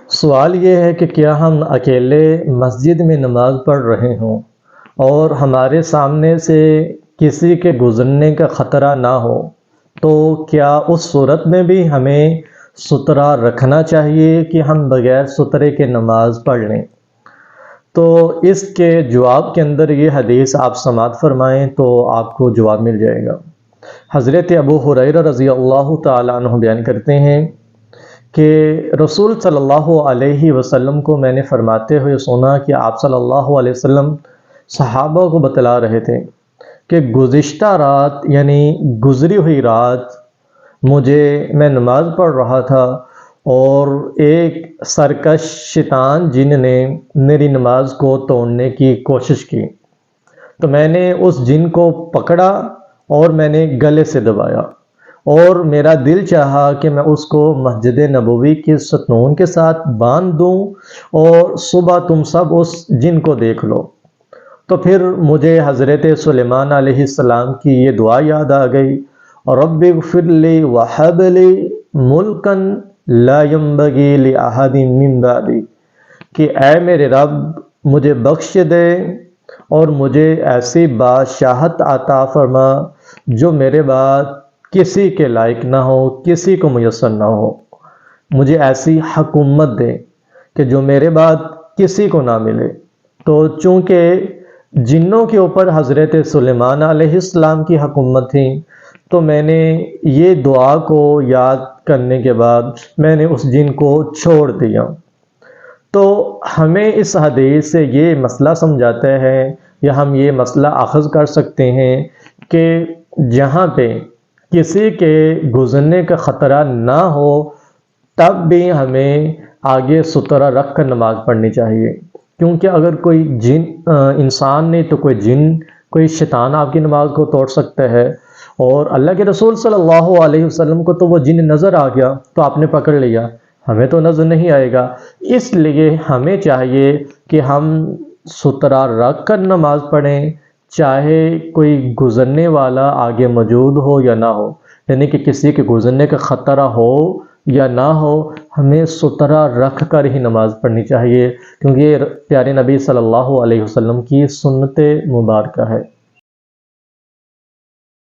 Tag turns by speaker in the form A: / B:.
A: سوال یہ ہے کہ کیا ہم اکیلے مسجد میں نماز پڑھ رہے ہوں اور ہمارے سامنے سے کسی کے گزرنے کا خطرہ نہ ہو تو کیا اس صورت میں بھی ہمیں سترہ رکھنا چاہیے کہ ہم بغیر سترے کے نماز پڑھ لیں؟ تو اس کے جواب کے اندر یہ حدیث آپ سماعت فرمائیں تو آپ کو جواب مل جائے گا۔ حضرت ابو ہریرہ رضی اللہ تعالیٰ عنہ بیان کرتے ہیں کہ رسول صلی اللہ علیہ وسلم کو میں نے فرماتے ہوئے سنا کہ آپ صلی اللہ علیہ وسلم صحابہ کو بتلا رہے تھے کہ گزشتہ رات یعنی گزری ہوئی رات میں نماز پڑھ رہا تھا اور ایک سرکش شیطان جن نے میری نماز کو توڑنے کی کوشش کی، تو میں نے اس جن کو پکڑا اور میں نے گلے سے دبایا اور میرا دل چاہا کہ میں اس کو مسجد نبوی کے ستون کے ساتھ باندھ دوں اور صبح تم سب اس جن کو دیکھ لو۔ تو پھر مجھے حضرت سلیمان علیہ السلام کی یہ دعا یاد آ گئی، رب اغفر لی وہب لی ملکا لا ينبغی لأحد من بعدی، کہ اے میرے رب مجھے بخش دے اور مجھے ایسی بادشاہت عطا فرما جو میرے بعد کسی کے لائق نہ ہو، کسی کو میسر نہ ہو۔ مجھے ایسی حکومت دے کہ جو میرے بعد کسی کو نہ ملے۔ تو چونکہ جنوں کے اوپر حضرت سلیمان علیہ السلام کی حکومت تھی، تو میں نے یہ دعا کو یاد کرنے کے بعد میں نے اس جن کو چھوڑ دیا۔ تو ہمیں اس حدیث سے یہ مسئلہ سمجھاتا ہے یا ہم یہ مسئلہ اخذ کر سکتے ہیں کہ جہاں پہ کسی کے گزرنے کا خطرہ نہ ہو تب بھی ہمیں آگے سترہ رکھ کر نماز پڑھنی چاہیے، کیونکہ اگر کوئی جن انسان نہیں تو کوئی جن، کوئی شیطان آپ کی نماز کو توڑ سکتا ہے، اور اللہ کے رسول صلی اللہ علیہ وسلم کو تو وہ جن نظر آ گیا تو آپ نے پکڑ لیا، ہمیں تو نظر نہیں آئے گا۔ اس لیے ہمیں چاہیے کہ ہم سترہ رکھ کر نماز پڑھیں، چاہے کوئی گزرنے والا آگے موجود ہو یا نہ ہو، یعنی کہ کسی کے گزرنے کا خطرہ ہو یا نہ ہو، ہمیں سترہ رکھ کر ہی نماز پڑھنی چاہیے، کیونکہ یہ پیارے نبی صلی اللہ علیہ وسلم کی سنت مبارکہ ہے۔